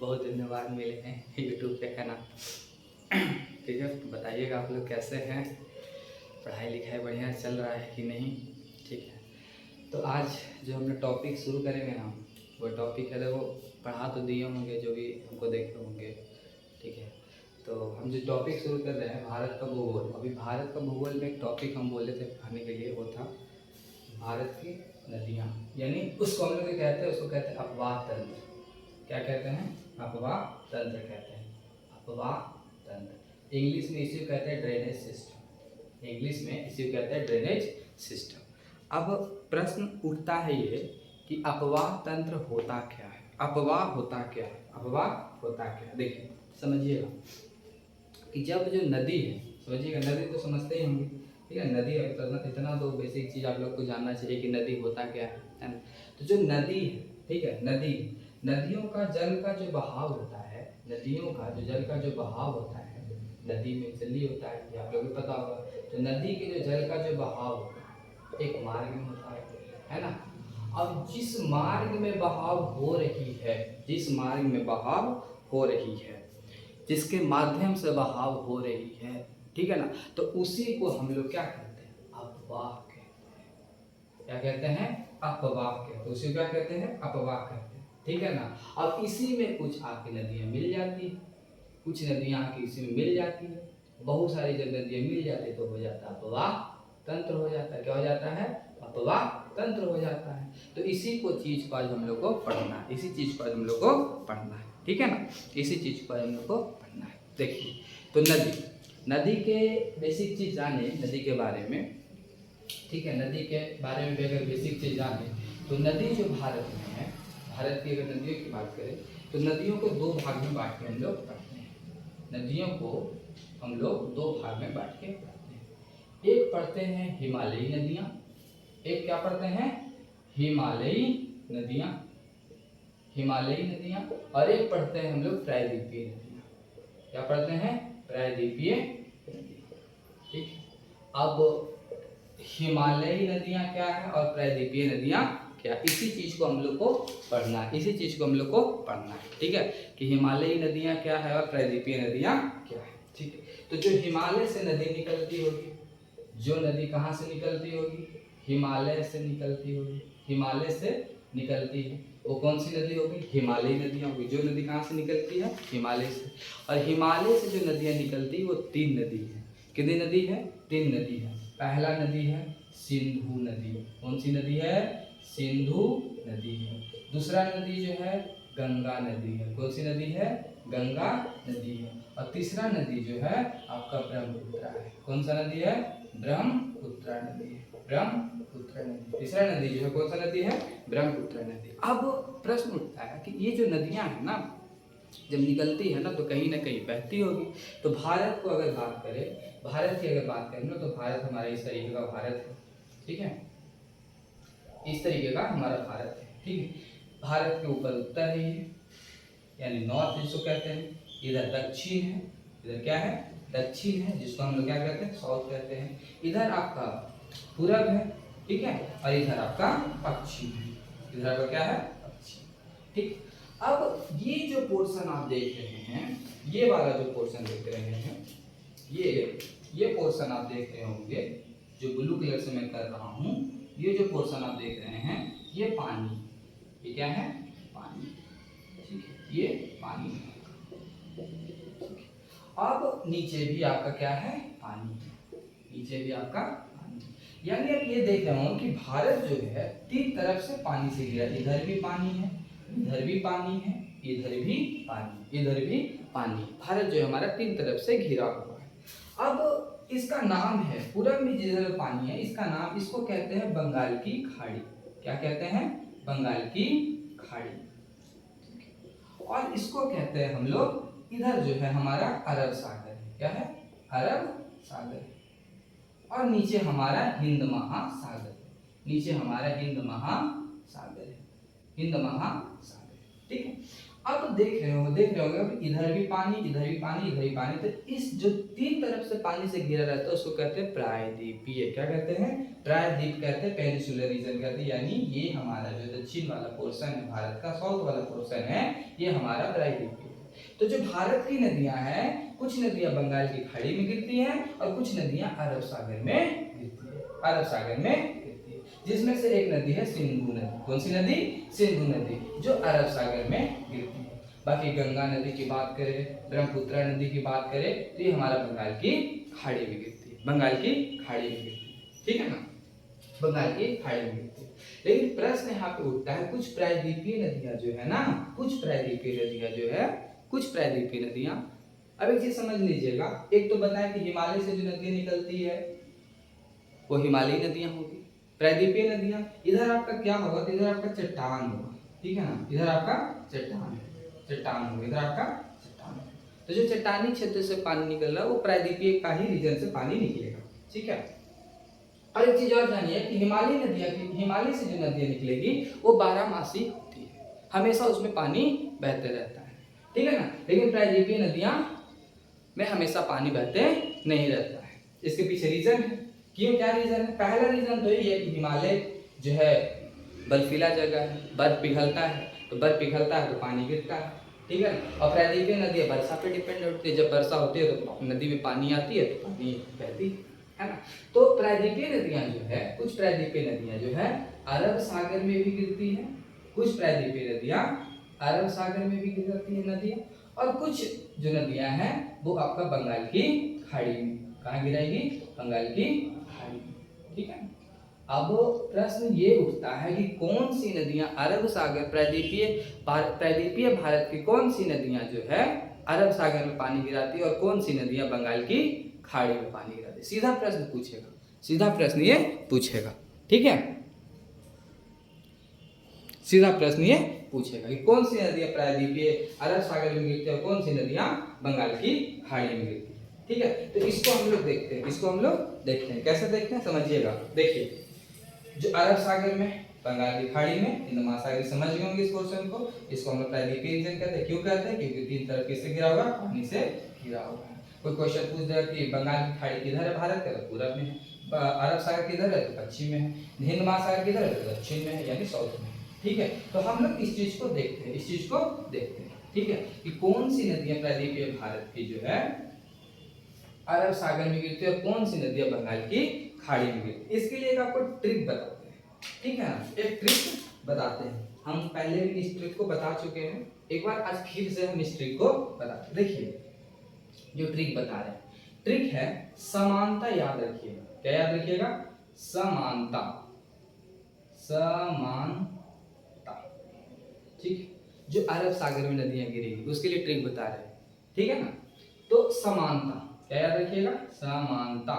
बहुत धन्यवाद मिले हैं यूट्यूब पे, है ना। ठीक है, तो बताइएगा आप लोग कैसे हैं, पढ़ाई लिखाई बढ़िया चल रहा है कि नहीं। ठीक है, तो आज जो हमने टॉपिक शुरू करेंगे ना, वो टॉपिक है, देखो पढ़ा तो दिए होंगे जो भी हमको देखे होंगे। ठीक है, तो हम जो टॉपिक शुरू कर रहे हैं भारत का भूगोल। अभी भारत का भूगोल में एक टॉपिक हम बोले थे पढ़ाने के लिए, वो था भारत की नदियाँ, यानी उसको हम लोग कहते हैं, उसको कहते हैं अपवाह तंत्र। क्या कहते हैं? अपवाह तंत्र कहते हैं। अपवाह तंत्र इंग्लिश में इसी को कहते हैं ड्रेनेज सिस्टम। इंग्लिश में इसी को कहते हैं ड्रेनेज सिस्टम। अब प्रश्न उठता है ये कि अपवाह तंत्र होता क्या है, अपवाह होता क्या है, अपवाह होता क्या है। देखिए समझिएगा कि जब जो नदी है, समझिएगा नदी तो समझते ही होंगे, ठीक है। नदी इतना तो बेसिक चीज़ आप लोग को जानना चाहिए कि नदी होता क्या है ना। तो जो नदी है, ठीक है, नदी, नदियों का जल का जो बहाव होता है, नदियों का जो जल का जो बहाव होता है, नदी में जल्दी होता है, ये आप लोगों को पता होगा। तो नदी के जो जल का जो बहाव होता है एक मार्ग में होता है ना। अब जिस मार्ग में बहाव हो रही है, जिस मार्ग में बहाव हो रही है, जिसके माध्यम से बहाव हो रही है, ठीक है ना, तो उसी को हम लोग क्या कहते हैं? अपवाह कहते हैं। क्या कहते हैं? अपवाह कहते हैं। उसी को क्या कहते हैं? अपवाह कहते हैं, ठीक है ना। अब इसी में कुछ आके नदियाँ मिल जाती है, कुछ नदियाँ आके इसी में मिल जाती है, बहुत सारी जब नदियाँ मिल जाती है तो हो जाता है अपवाह तंत्र हो जाता है। क्या हो जाता है? अपवाह तंत्र हो जाता है। तो इसी को चीज को आज हम लोग को पढ़ना है, इसी चीज को आज हम लोग को पढ़ना है, ठीक है ना। इसी चीज को आज हम लोग को पढ़ना है। देखिए, तो नदी, नदी के बेसिक चीज जाने नदी के बारे में, ठीक है। नदी के बारे में भी अगर बेसिक चीज जाने तो नदी जो भारत में है, भारत की अगर नदियों की बात करें तो नदियों को दो भाग में बांट के हम लोग पढ़ते हैं। नदियों को हम लोग दो भाग में बांट के पढ़ते हैं। एक पढ़ते हैं हिमालयी नदियाँ, एक क्या पढ़ते हैं? हिमालयी नदियाँ, हिमालयी नदियाँ, और एक पढ़ते हैं हम लोग प्रायद्वीपीय नदियाँ। क्या पढ़ते हैं? प्रायद्वीपीय नदियाँ, ठीक। अब हिमालयी नदियाँ क्या है और प्रायद्वीपीय नदियाँ क्या, इसी चीज को हम लोग को पढ़ना है, इसी चीज को हम लोग को पढ़ना है, ठीक है, कि हिमालयी नदियाँ क्या है और प्रायद्वीपीय नदियाँ क्या है, ठीक है। तो जो हिमालय से नदी निकलती होगी, जो नदी कहाँ से निकलती होगी? हिमालय से निकलती होगी, हिमालय से निकलती है, वो कौन सी नदी होगी? हिमालयी नदियाँ होगी। जो नदी कहाँ से निकलती है? हिमालय से। और हिमालय से जो नदियाँ निकलती है वो तीन नदी है। कितनी नदी है? तीन नदी है। पहला नदी है सिंधु नदी। कौन सी नदी है? सिंधु नदी है। दूसरा नदी जो है गंगा नदी है। कौन सी नदी है? गंगा नदी है। और तीसरा नदी जो है आपका ब्रह्मपुत्र है। कौन सा नदी है? ब्रह्मपुत्र नदी है, ब्रह्मपुत्र नदी। तीसरा नदी जो है कौन सा नदी है? ब्रह्मपुत्र नदी। अब प्रश्न उठता है कि ये जो नदियां है ना, जब निकलती है ना तो कहीं ना कहीं बहती होगी। तो भारत को अगर बात करें, भारत की अगर बात करें ना, तो भारत हमारा इस तरीके का भारत है, ठीक है, इस तरीके का हमारा भारत है, ठीक है। भारत के ऊपर उत्तर है ये, यानी नॉर्थ जिसको कहते हैं, इधर दक्षिण है, इधर क्या है? दक्षिण है, जिसको हम लोग क्या कहते हैं? साउथ कहते हैं। इधर आपका पूरब है, ठीक है, और इधर आपका पश्चिम है, इधर आपका क्या है? पश्चिम, ठीक। अब ये जो पोर्शन आप देख रहे हैं, ये वाला जो पोर्शन देख रहे हैं, ये पोर्शन आप देख रहे होंगे, जो ब्लू कलर से मैं कर रहा हूँ, ये जो पोर्शन आप देख रहे हैं, ये पानी, ये क्या है? पानी, ठीक है, ये पानी है। अब नीचे भी आपका क्या है? पानी, नीचे भी आपका पानी। यानी आप ये देख रहे हो कि भारत जो है तीन तरफ से पानी से घिरा, इधर भी पानी है, इधर भी पानी है, इधर भी पानी, इधर भी पानी। भारत जो है हमारा तीन तरफ से घिरा हुआ है। अब इसका नाम है, पूरब में जिधर पानी है इसका नाम, इसको कहते हैं बंगाल की खाड़ी। क्या कहते हैं? बंगाल की खाड़ी। और इसको कहते हैं हम लोग, इधर जो है हमारा अरब सागर है। क्या है? अरब सागर। और नीचे हमारा हिंद महासागर, नीचे हमारा हिंद महासागर है, हिंद महासागर, ठीक है। आप तो देख रहे होंगे इधर भी पानी, इधर भी पानी, इधर भी पानी। तो इस जो तीन तरफ से पानी से घिरा रहता है उसको कहते हैं प्रायद्वीपीय। क्या कहते हैं? प्रायद्वीप कहते हैं, पेनिनसुलर रीजन कहते हैं। यानी ये हमारा जो दक्षिण वाला पोर्शन है भारत का, साउथ वाला पोर्शन है, ये हमारा प्रायद्वीपीय है। तो जो भारत की नदियां हैं, कुछ नदियां बंगाल की खाड़ी में गिरती हैं और कुछ नदियां अरब सागर में गिरती है, अरब सागर में गिरती है, जिसमें से एक नदी है सिंधु नदी। कौन सी नदी? सिंधु नदी, जो अरब सागर में गिरती है। बाकी गंगा नदी की बात करें, ब्रह्मपुत्र नदी की बात करें, तो ये हमारा बंगाल की खाड़ी में गिरती है, बंगाल की खाड़ी में गिरती है। ठीक है ना, बंगाल की खाड़ी में गिरती है। लेकिन प्रश्न यहाँ पे उठता है, कुछ प्रायद्वीपीय नदियां जो है ना, कुछ प्रायद्वीपीय नदियां जो है, कुछ प्रायद्वीपीय नदियां, अब एक चीज समझ लीजिएगा, एक तो बताया कि हिमालय से जो नदियां निकलती है वो हिमालयी नदियां होगी। प्रायद्वीपीय नदियां, इधर आपका क्या होगा? इधर आपका चट्टान होगा, ठीक है ना, इधर आपका चट्टान होगा, इधर आपका चट्टान होगा। तो जो चट्टानी क्षेत्र से पानी निकल रहा है वो प्रायद्वीपीय का ही रीजन से पानी निकलेगा। ठीक है। और एक चीज और जानिए कि हिमालय से जो नदियां निकलेगी वो 12 मासी होती है, हमेशा उसमें पानी बहते रहता है। ठीक है ना। लेकिन प्रायद्वीपीय नदियां में हमेशा पानी बहते नहीं रहता है। इसके पीछे रीजन है। क्यों? क्या रीजन है? पहला रीजन तो ये है कि हिमालय जो है बर्फीला जगह है, बर्फ पिघलता है, तो बर्फ पिघलता है तो पानी गिरता है। ठीक है। और प्रायद्वीपीय नदियां वर्षा पे डिपेंड होती है, जब वर्षा होती है तो नदी में पानी आती है तो पानी बहती है ना। तो प्रायद्वीपीय नदियां जो है, कुछ प्रायद्वीपीय नदियां जो है अरब सागर में भी गिरती हैं, कुछ प्रायद्वीपीय नदियां अरब सागर में भी गिरती है नदियां, और कुछ जो नदियां हैं वो आपका बंगाल की खाड़ी में, कहाँ गिराएगी? बंगाल की खाड़ी में। ठीक है। अब प्रश्न ये उठता है कि कौन सी नदियां अरब सागर प्रायद्वीपीय भारत की कौन सी नदियां जो है अरब सागर में पानी गिराती है और कौन सी नदियां बंगाल की खाड़ी में पानी गिराती है? सीधा प्रश्न पूछेगा, सीधा प्रश्न ये पूछेगा। ठीक है, सीधा प्रश्न ये पूछेगा कि कौन सी नदियां प्रायद्वीपीय अरब सागर में गिरती है और कौन सी नदियां बंगाल की खाड़ी में गिरती है। ठीक है। तो इसको हम लोग देखते हैं, कैसे देखते हैं समझिएगा। देखिए, जो अरब सागर में, बंगाल की खाड़ी में, हिंद महासागर, समझ गए होंगे इस क्वेश्चन को। इसको हम लोग प्रायद्वीपीय रीजन कहते हैं। क्यों कहते हैं? क्योंकि तीन तरफ किससे घिरा हुआ? पानी से घिरा हुआ है। कोई क्वेश्चन पूछ देगा कि बंगाल की खाड़ी किधर है भारत का? तो पूरब में है। अरब सागर किधर है? तो पश्चिम में है। हिंद महासागर किधर है? तो दक्षिण में है, यानी साउथ में। ठीक है। तो हम लोग इस चीज को देखते हैं, ठीक है, कि कौन सी नदियां प्रायद्वीपीय भारत की जो है अरब सागर में गिरती है और कौन सी नदियां बंगाल की खाड़ी में गिरती है। इसके लिए एक आपको ट्रिक बताते हैं। ठीक है, एक ट्रिक बताते हैं। हम पहले भी इस ट्रिक को बता चुके हैं, एक बार आज फिर से हम इस ट्रिक को बताते हैं। देखिए, जो ट्रिक बता रहे हैं, ट्रिक है समानता। याद रखिएगा, क्या याद रखिएगा? समानता। ठीक, जो अरब सागर में नदियां गिरेगी उसके लिए ट्रिक बता रहे हैं। ठीक है ना। तो समानता, क्या याद रखिएगा? समानता।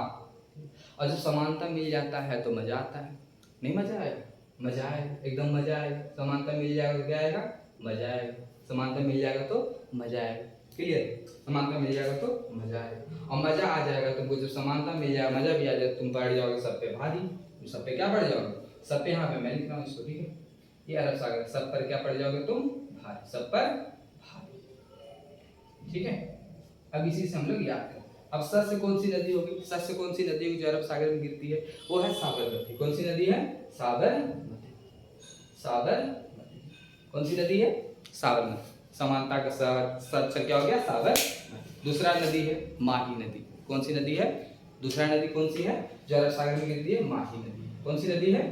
और जब समानता मिल जाता है तो मजा आता है। नहीं मजा आएगा? मजा आएगा, एकदम मजा आएगा। समानता मिल जाएगा तो क्या आएगा? मजा आएगा। समानता मिल जाएगा तो मजा आएगा। क्लियर? समानता मिल जाएगा तो मजा आएगा, और मजा आ जाएगा तुमको। जब समानता मिल जाएगा, मजा भी आ जाएगा, तुम बढ़ जाओगे सब पे भारी। तुम सब पे क्या बढ़ जाओगे? सब पे, यहाँ पे मैं लिख रहा हूँ इसको, ठीक है, ये अरब सागर, सब पर क्या पड़ जाओगे तुम? भारी, सब पर भारी। ठीक है। अब इसी से हम लोग याद करें। अब सच से कौन सी नदी होगी? सच से कौन सी नदी होगी जो अरब सागर में गिरती है? वो है साबरमती। कौन सी नदी है? साबरमती। कौन सी नदी है? साबरमती। समानता का सच क्या हो गया? साबरमती। दूसरा नदी है माही नदी। कौन सी नदी है? दूसरा नदी कौन सी है जो अरब सागर में गिरती है? माही नदी। कौन सी नदी है?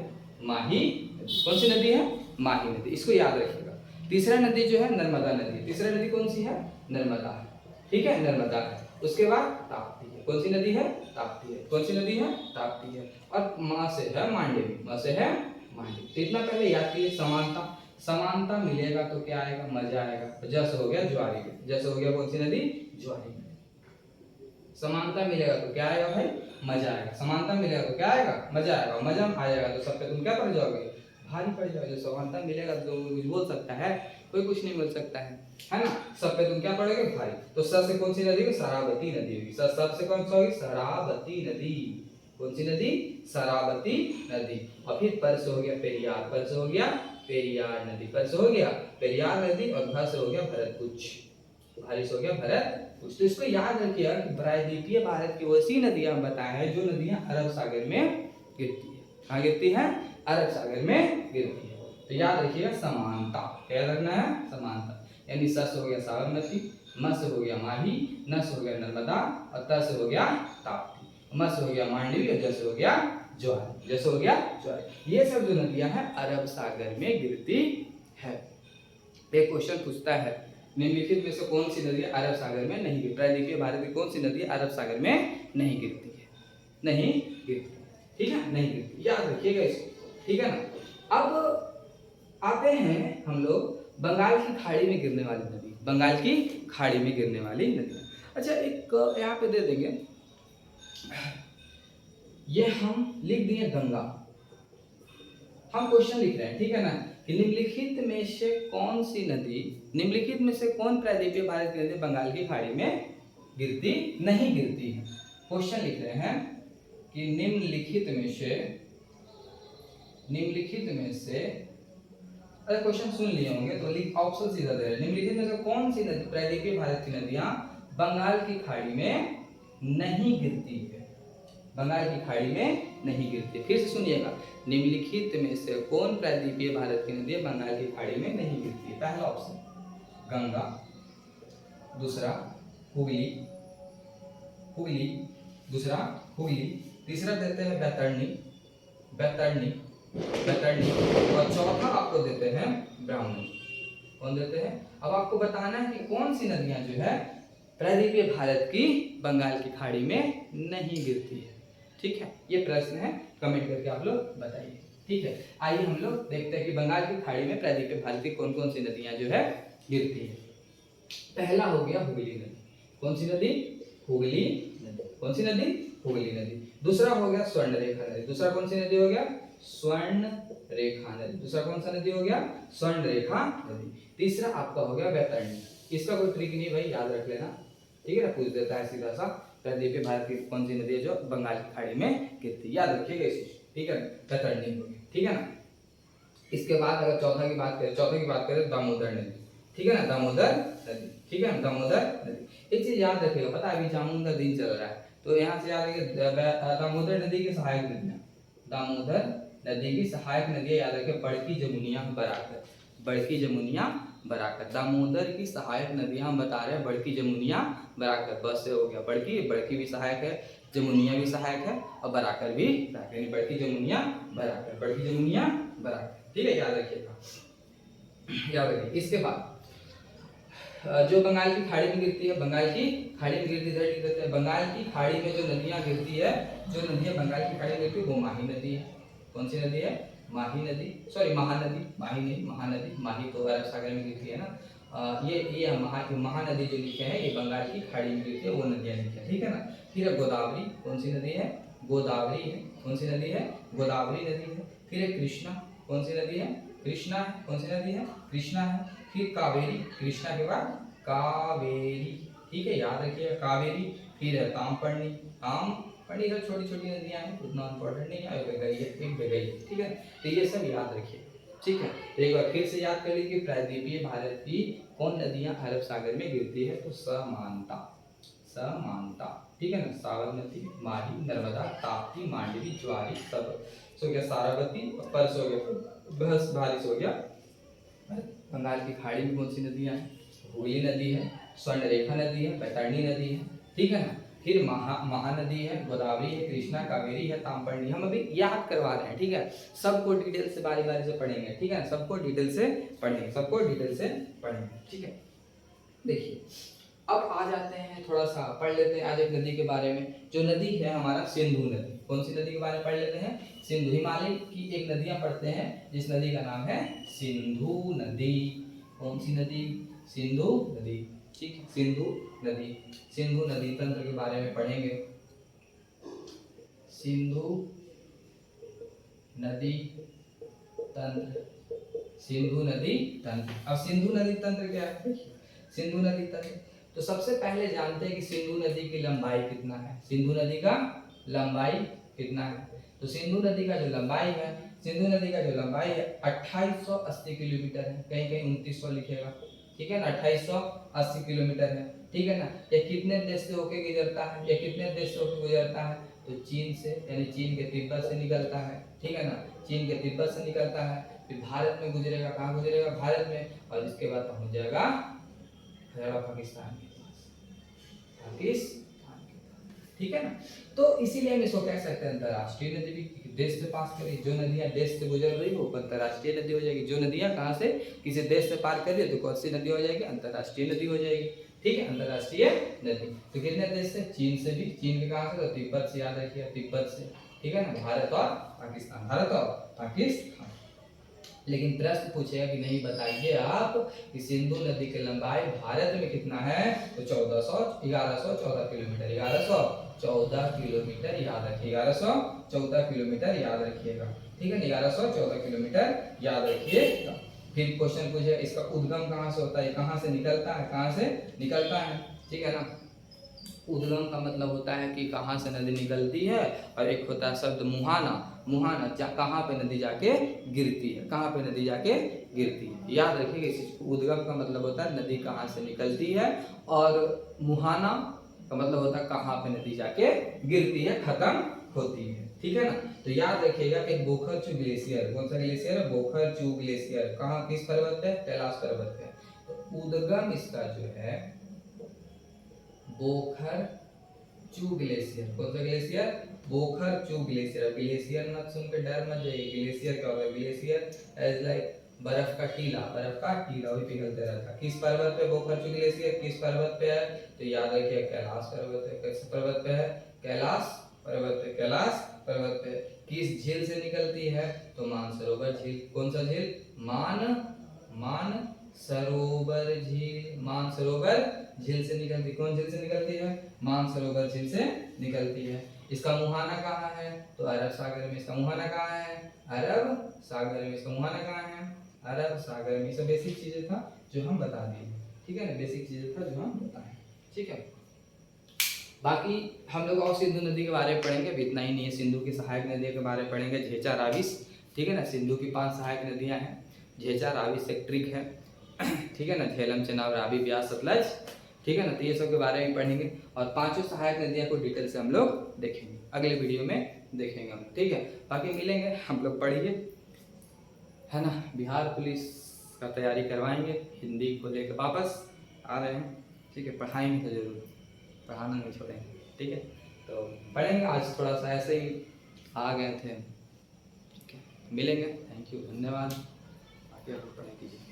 माही। कौन सी नदी है? माही नदी। इसको याद रखिएगा। तीसरा नदी जो है नर्मदा नदी। तीसरा नदी कौन सी है? नर्मदा है। ठीक है, नर्मदा है। उसके बाद ताप्ती है। कौन सी नदी है? ताप्ती है। कौन सी नदी है? ताप्ती है। और माँ से है मांडवी। माँ से है मांडवी। तो इतना पहले याद कीजिए, समानता। समानता मिलेगा तो क्या आएगा? मजा आएगा। जैसे हो गया ज्वारी में, जैसे हो गया कौन सी नदी? ज्वारी में। समानता मिलेगा तो क्या आएगा भाई? मजा आएगा। समानता मिलेगा तो क्या आएगा? मजा आएगा। मजा आ जाएगा तो सब पे तुम क्या पड़ जाओगे? भारी पड़ जाओगे। जो समानता मिलेगा तो कुछ बोल सकता है? कोई कुछ नहीं बोल सकता है ना। सब पे तुम क्या पड़ोगे? भारी। तो सब से कौन सी नदी होगी? शरावती नदी होगी। सब से कौन सा होगी? शरावती नदी। कौन सी नदी? शरावती नदी। और फिर पर से हो गया पेरियार, पर से हो गया पेरियार नदी, पर से हो गया पेरियार नदी, और भा से हो गया भरतपुछ, भारी से हो गया भरतपुछ। तो इसको याद रखिएगा कि प्रायद्वीपीय भारत की वैसी नदियां हम बताए हैं जो नदियां अरब सागर में गिरती है। कहाँ गिरती है? अरब सागर में गिरती है। तो याद रखिएगा समानता, क्या रखना है? समानता। यानी स से हो गया साबरमती, म से हो गया माही, न से हो गया नर्मदा, और त से हो गया ताप्ती, म से हो गया मांडवी, और ज से हो गया ज्वारी, जैसे हो गया ज्वारी। ये सब जो नदियां हैं अरब सागर में गिरती है। एक क्वेश्चन पूछता है निम्नलिखित में से कौन सी नदी अरब सागर में नहीं गिरती? प्रायद्वीपीय भारत की कौन सी नदी अरब सागर में नहीं गिरती है? नहीं गिरती, ठीक है, नहीं गिरती, याद रखिएगा इसको, ठीक है ना। अब आते हैं हम लोग बंगाल की खाड़ी में गिरने वाली नदी, बंगाल की खाड़ी में गिरने वाली नदी। अच्छा, एक यहाँ पे दे देंगे, ये हम लिख दिए गंगा, हम क्वेश्चन लिख रहे हैं, ठीक है ना, कि निम्नलिखित में से कौन सी नदी, निम्नलिखित में से कौन प्रायद्वीपीय भारत की नदी बंगाल की खाड़ी में गिरती नहीं गिरती है? क्वेश्चन लिख रहे हैं कि निम्नलिखित में से अरे क्वेश्चन सुन लिए होंगे तो ऑप्शन सीधा दे रहे हैं। निम्नलिखित में से कौन सी नदी प्रायद्वीपीय भारत की नदियां बंगाल की खाड़ी में नहीं गिरती है? बंगाल की खाड़ी में नहीं गिरती। फिर से सुनिएगा, निम्नलिखित में से कौन प्रायद्वीपीय भारत की नदी बंगाल की खाड़ी में नहीं गिरती है? पहला ऑप्शन गंगा, दूसरा हुगली, दूसरा हुगली, तीसरा देते हैं बैतरणी, और चौथा आपको देते हैं ब्राह्मणी। कौन देते हैं? अब आपको बताना है कि कौन सी नदियां जो है प्रायद्वीपीय भारत की बंगाल की खाड़ी में नहीं गिरती है, ठीक है। ये प्रश्न है, कमेंट करके आप लोग बताइए, ठीक है। आइए हम लोग देखते हैं कि बंगाल की खाड़ी में प्रायद्वीपीय भारत की कौन कौन सी नदियां जो है गिरती है। पहला हो गया हुगली नदी, कौन सी नदी? हुगली नदी, कौन सी नदी? हुगली नदी। दूसरा हो गया स्वर्णरेखा नदी, दूसरा कौन सी नदी हो गया? स्वर्णरेखा नदी, दूसरा कौन सा नदी हो गया? स्वर्णरेखा नदी। तीसरा आपका हो गया बैतरणी, इसका कोई ट्रिक नहीं भाई, याद रख लेना, ठीक है ना, पूछ देता है सीधा सा, प्रायद्वीपीय भारत की कौन सी नदी है जो बंगाल की खाड़ी में गिरती है, याद रखिएगा इसे, ठीक है, बैतरणी होगी, ठीक है ना। इसके बाद अगर चौथा की बात करें दामोदर नदी, ठीक है ना, दामोदर नदी, ठीक है ना, दामोदर नदी। एक चीज याद रखिएगा, पता है अभी जामुन का दिन चल रहा है, तो यहाँ से याद रखिए दामोदर नदी की सहायक नदियाँ, दामोदर नदी की सहायक नदियाँ याद रखिए, बड़की जमुनिया बराकर, बड़की जमुनिया बराकर। दामोदर की सहायक नदियाँ हम बता रहे हैं, बड़की जमुनिया बराकर, बस से हो गया बड़की भी सहायक है, जमुनिया भी सहायक है, और बराकर भी सहायक है, बड़की जमुनिया बराकर, बड़की जमुनिया बराकर, ठीक है, याद रखिएगा, याद रखिए। इसके बाद जो बंगाल की खाड़ी में गिरती है, बंगाल की खाड़ी में गिरती है, बंगाल की खाड़ी में जो नदियां गिरती है, जो नदियां बंगाल की खाड़ी में गिरती है वो माही नदी है। कौन सी नदी है? माही नदी, सॉरी महानदी, माही नहीं, महानदी, माही तो अरब सागर में गिरती है ना। ये महानदी जो लिखे हैं ये बंगाल की खाड़ी में गिरती है, वो नदियां लिखे हैं, ठीक है ना। फिर गोदावरी, कौन सी नदी है? गोदावरी है, कौन सी नदी है? गोदावरी नदी है। फिर है कृष्णा, कौन सी नदी है? कृष्णा है, कौन सी नदी है? कृष्णा है। फिर कावेरी, कृष्णा के बाद कावेरी, ठीक है, याद रखिएगा कावेरी। फिर है तामपर्णी, तामपर्णी सब छोटी छोटी नदियां हैं, उतना इंपॉर्टेंट नहीं है, एक बगई, ठीक है। तो ये सब याद रखिए, ठीक है। तो एक बार फिर से याद कर लीजिए, प्रायद्वीपीय भारत की कौन नदियां अरब सागर में गिरती है? तो समानता, समानता, ठीक है ना, साबरमती, माही, नर्मदा, ताप्ती, मांडवी, ज्वारी, सब हो गया सारावती, परस हो गया बहस, बारिश हो गया। बंगाल की खाड़ी में कौन सी नदियां हैं? हुगली नदी है, स्वर्णरेखा नदी है, बैतरणी नदी है, ठीक है ना। फिर महानदी है, गोदावरी है, कृष्णा, कावेरी है, तामपर्णी। हम अभी याद करवा रहे हैं, ठीक है, सबको डिटेल से बारी बारी से पढ़ेंगे, ठीक है, सबको डिटेल से पढ़ेंगे, सबको डिटेल से पढ़ेंगे, ठीक है। देखिए अब आ जाते हैं, थोड़ा सा पढ़ लेते हैं आज एक नदी के बारे में, जो नदी है हमारा सिंधु नदी। कौन सी नदी के बारे में पढ़ लेते हैं? सिंधु, हिमालय की एक नदियां पढ़ते हैं जिस नदी का नाम है सिंधु नदी। कौन सी नदी? सिंधु नदी, ठीक है, सिंधु नदी। सिंधु नदी तंत्र के बारे में पढ़ेंगे, सिंधु नदी तंत्र, सिंधु नदी तंत्र। अब सिंधु नदी तंत्र क्या है? सिंधु नदी तंत्र, तो सबसे पहले जानते हैं कि सिंधु नदी की लंबाई कितना है। सिंधु नदी का लंबाई कितना है? तो सिंधु नदी का जो लंबाई है, सिंधु नदी का जो लंबाई है 2880 किलोमीटर है। कहीं कहीं 2900 लिखेगा, ठीक है ना, 2880 किलोमीटर है, ठीक है ना। ये कितने देश से होके गुजरता है? ये कितने देश से होके गुजरता है? तो चीन से, यानी चीन के तिब्बत से निकलता है, ठीक है ना, चीन के तिब्बत से निकलता है, फिर भारत में गुजरेगा। कहाँ गुजरेगा? भारत में, और इसके बाद पहुंच जाएगा पाकिस्तान के पास, पाकिस्तान के पास, ठीक है ना। तो इसीलिए हम इसको कह सकते हैं अंतरराष्ट्रीय नदी। भी देश से पास करी, जो नदियां देश से गुजर रही हो वो अंतरराष्ट्रीय नदी हो जाएगी। जो नदियां कहाँ से किसी देश से पार कर रही है तो कौन सी नदी हो जाएगी? अंतरराष्ट्रीय नदी हो जाएगी, ठीक है, अंतरराष्ट्रीय नदी। तो कितने देश से? चीन से भी, चीन के कहाँ से? तो तिब्बत से, याद रखिए तिब्बत से, ठीक है ना, भारत और पाकिस्तान, भारत और पाकिस्तान। लेकिन प्रश्न पूछेगा कि नहीं बताइए आप कि सिंधु नदी की लंबाई भारत में कितना है? तो 1114 किलोमीटर, 1114 किलोमीटर, याद रखिए 1114 किलोमीटर याद रखिएगा, ठीक है, 1114 किलोमीटर याद रखिएगा। फिर क्वेश्चन पूछे इसका उद्गम कहाँ से होता है, कहाँ से निकलता है, कहाँ से निकलता है, ठीक है ना। उद्गम का मतलब होता है कि कहाँ से नदी निकलती है, और एक होता है शब्द मुहाना। मुहाना कहाँ पे नदी जाके गिरती है, कहाँ पे नदी जाके गिरती है, याद रखिएगा इस चीज को। उद्गम का मतलब होता है नदी कहाँ से निकलती है, और मुहाना का मतलब होता है कहाँ पे नदी जाके गिरती है, खत्म होती है, ठीक है ना। तो याद रखिएगा एक बोखरचू ग्लेशियर, कौन सा ग्लेशियर है? बोखरचू ग्लेशियर, कहाँ, किस पर्वत पे? कैलाश पर्वत पे। तो उद्गम इसका जो है बोखरचू ग्लेशियर, कौन सा ग्लेशियर? बोखरचू ग्लेशियर। ग्लेशियर मत सुन के डर मत जाइए, ग्लेशियर क्या होता है? ग्लेशियर एज लाइक बर्फ का टीला, बर्फ का टीला वही पिघलते रहता है। किस पर्वत पे बोखरचू ग्लेशियर, किस पर्वत पे है? तो याद रखिए कैलाश पर्वत है। किस पर्वत पे है? कैलाश पर्वत पे, कैलाश पर्वत पे। किस झील से निकलती है? तो मानसरोवर झील। कौन सा झील? मानसरोवर झील, मानसरोवर झील से निकलती। कौन झील से निकलती है? मानसरोवर झील से निकलती है। इसका मुहाना कहाँ है? तो अरब सागर में। इसका मुहाना कहाँ है? अरब सागर में। इसका मुहाना कहाँ है? अरब सागर में। सब बेसिक चीजें था जो हम बता दिए, ठीक है ना, बेसिक चीजें था जो हम बताएं, ठीक है। बाकी हम लोग और सिंधु नदी के बारे में पढ़ेंगे, अभी इतना ही नहीं है। सिंधु की सहायक नदियों के बारे में पढ़ेंगे, झेचा, राविस, ठीक है ना। सिंधु की 5 सहायक नदियां हैं, झेचा, राविस, एक ट्रिक है, ठीक है ना, झेलम, चेनाब, रावी, ब्यास, सतलज, ठीक है ना। तो ये सब के बारे में पढ़ेंगे, और 5 सहायक नदियां को डिटेल से हम लोग देखेंगे, अगले वीडियो में देखेंगे हम, ठीक है। बाकी मिलेंगे, हम लोग पढ़िए, है ना। बिहार पुलिस का तैयारी करवाएंगे, हिंदी को लेकर वापस आ रहे हैं, ठीक है। पढ़ाएंगे तो जरूर, पढ़ाना नहीं छोड़ेंगे, ठीक है। तो पढ़ेंगे, आज थोड़ा सा ऐसे ही आ गए थे, ठीक है। मिलेंगे, थैंक यू, धन्यवाद। आगे आप पढ़ाई कीजिए।